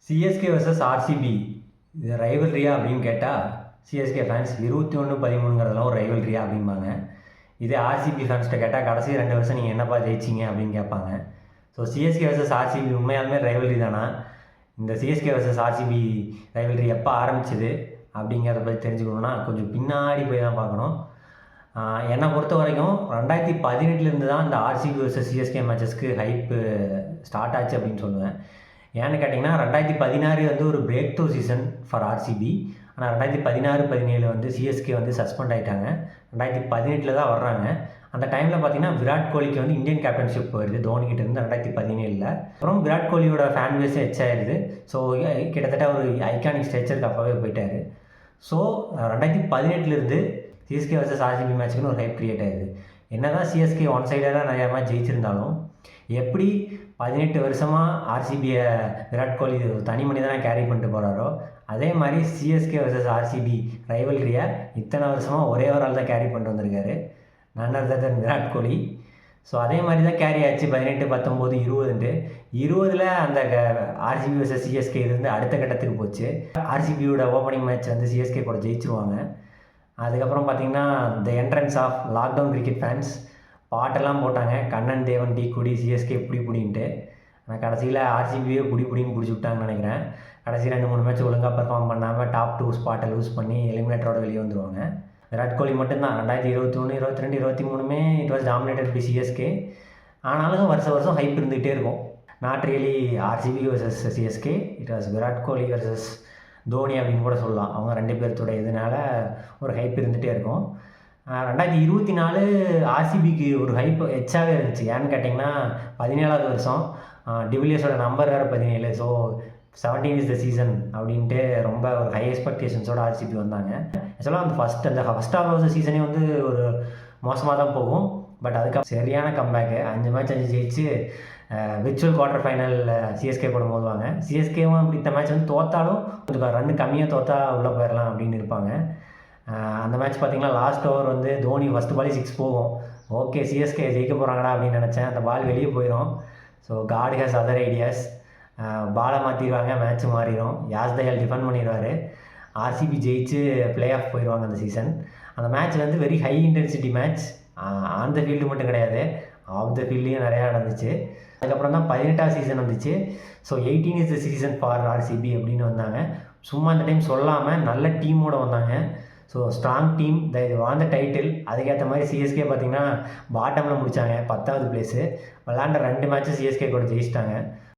CSK versus RCB இது ரைவல்ரியா அப்படின்னு கேட்டால் சிஎஸ்கே ஃபேன்ஸ் 21-13ங்கிறதெல்லாம் ஒரு ரைவல்ரியா அப்படிம்பாங்க. இதே ஆர்சிபி ஃபேன்ஸ்கிட்ட கேட்டால் கடைசி 2 வருஷம் நீங்கள் என்னப்பா ஜெயிச்சிங்க அப்படின்னு கேட்பாங்க. ஸோ சிஎஸ்கே வர்சஸ் ஆர்சிபி உண்மையாலுமே ரைவல்ரி தானா? இந்த சிஎஸ்கே வர்சஸ் ஆர்சிபி ரைவல்ரி எப்போ ஆரம்பிச்சிது அப்படிங்கிறத பற்றி தெரிஞ்சுக்கணுன்னா கொஞ்சம் பின்னாடி போய் தான் பார்க்கணும். என்னை பொறுத்த வரைக்கும் 2018 தான் இந்த ஆர்சிபி வர்சஸ் சிஎஸ்கே மேட்சஸ்க்கு ஹைப்பு ஸ்டார்ட் ஆச்சு அப்படின்னு சொல்லுவேன். ஏன்னு கேட்டிங்கன்னா 2016 வந்து ஒரு breakthrough season for RCB. ஆனால் 2016-17 வந்து சிஎஸ்கே வந்து சஸ்பெண்ட் ஆகிட்டாங்க. 2018 தான் வர்றாங்க. அந்த டைமில் பார்த்தீங்கன்னா விராட் கோலிக்கு வந்து இந்தியன் கேப்டன்ஷிப் போயிடுது தோனிக்கிட்ட இருந்து 2017. அப்புறம் விராட் கோலியோட ஃபேன் பேஸே எச்சாயிருது. ஸோ கிட்டத்தட்ட ஒரு ஐகானிக் ஸ்ட்ரெச்சருக்கு அப்போவே போயிட்டார். ஸோ 2018 சிஎஸ்கே வர்சஸ் ஆர்சிபி மேட்ச்சுக்குன்னு ஒரு ஹைப் கிரியேட் ஆயிடுது. என்ன தான் சிஎஸ்கே ஒன் சைடாக நிறையா மேட்ச் ஜெயிச்சிருந்தாலும் எப்படி 18 வருஷமாக ஆர்சிபியை விராட் கோலி தனி மனிதனாக கேரி பண்ணிட்டு போகிறாரோ அதே மாதிரி சிஎஸ்கே வர்சஸ் ஆர்சிபி ரைவல்ரியை இத்தனை வருஷமாக ஒரே ஒரு ஆள் தான் கேரி பண்ணிட்டு வந்திருக்காரு, நன் அதர் தென் விராட் கோலி. ஸோ அதே மாதிரி தான் கேரி ஆச்சு 18, 19, 20 அந்த ஆர்சிபி வர்சஸ் சிஎஸ்கே இருந்து அடுத்த கட்டத்துக்கு போச்சு. ஆர்சிபியோட ஓப்பனிங் மேட்ச் வந்து சிஎஸ்கே கூட ஜெயிச்சிருவாங்க. அதுக்கப்புறம் பார்த்திங்கன்னா the entrance of lockdown cricket fans பாட்டெல்லாம் போட்டாங்க, கண்ணன் தேவன் டீ குடி சிஎஸ்கே புடின்ட்டு. ஆனால் கடைசியில் ஆர்சிபியே புடின்னு பிடிச்சி விட்டாங்கன்னு நினைக்கிறேன். கடைசி 2-3 மேட்ச் ஒழுங்காக பெர்ஃபார்ம் பண்ணாமல் டாப் 2 ஸ்பாட்டை லூஸ் பண்ணி எலிமினேட்டரோட வெளியே வந்துடுவாங்க. விராட் கோலி மட்டும்தான் 2021, 22, 23 it was dominated by CSK. ஆனாலும் வருஷம் ஹைப் இருந்துகிட்டே இருக்கும். Not really RCB versus CSK, it was Virat Kohli versus Dhoni அப்படின்னு கூட சொல்லலாம். அவங்க 2 பேர்த்தோட இதனால ஒரு ஹைப் இருந்துகிட்டே இருக்கும். 2024 ஆர்சிபிக்கு ஒரு ஹைப் எச்சாகவே இருந்துச்சு. ஏன்னு கேட்டிங்கன்னா 17வது வருஷம், டிவிலியர்ஸோட நம்பர் வேறு 17. ஸோ 17 இஸ் த சீசன் அப்படின்ட்டு ரொம்ப ஒரு ஹை எக்ஸ்பெக்டேஷன்ஸோட ஆர்சிபி வந்தாங்க. ஆக்சுவலாக அந்த ஃபஸ்ட் ஹாஃப் ஆஃப் த சீசனே வந்து ஒரு மோசமாக தான் போகும். பட் அதுக்கப்புறம் சரியான கம்பேக்கு 5 மேட்ச் ஜெயிச்சு விர்ச்சுவல் குவார்டர் ஃபைனல் சிஎஸ்கே கூட மோதுவாங்க. சிஎஸ்கேவும் இப்படி இந்த மேட்ச் வந்து தோத்தாலும் கொஞ்சம் ரன் கம்மியாக தோத்தா உள்ளே போயிடலாம் அப்படின்னு இருப்பாங்க. அந்த மேட்ச் பார்த்திங்கன்னா லாஸ்ட் ஓவர் வந்து தோனி ஃபஸ்ட்டு பாலே 6 போகும். ஓகே சிஎஸ்கே ஜெயிக்க போகிறாங்கடா அப்படின்னு நினச்சேன். அந்த பால் வெளியே போயிடும். So God has other ideas. பாலை மாற்றிடுவாங்க, மேட்ச் மாறிடும். யாஸ் தயால் டிஃபெண்ட் பண்ணிடுவார். ஆர்சிபி ஜெயிச்சு பிளே ஆஃப் போயிடுவாங்க அந்த சீசன். அந்த மேட்ச் வந்து very high intensity match. On the field மட்டும் கிடையாது, ஆஃப் த ஃபீல்ட்லேயும் நிறையா நடந்துச்சு. அதுக்கப்புறம் தான் 18வது சீசன் வந்துச்சு. So 18 is the season for RCB அப்படின்னு வந்தாங்க. சும்மா அந்த டைம் சொல்லாமல் நல்ல டீமோடு வந்தாங்க. So strong team want the title. அதுக்கேற்ற மாதிரி சிஎஸ்கே பார்த்திங்கன்னா பாட்டமில் முடித்தாங்க 10வது பிளேஸு. விளாண்ட 2 மேட்ச்சு சிஎஸ்கே கூட ஜெயிச்சிட்டாங்க.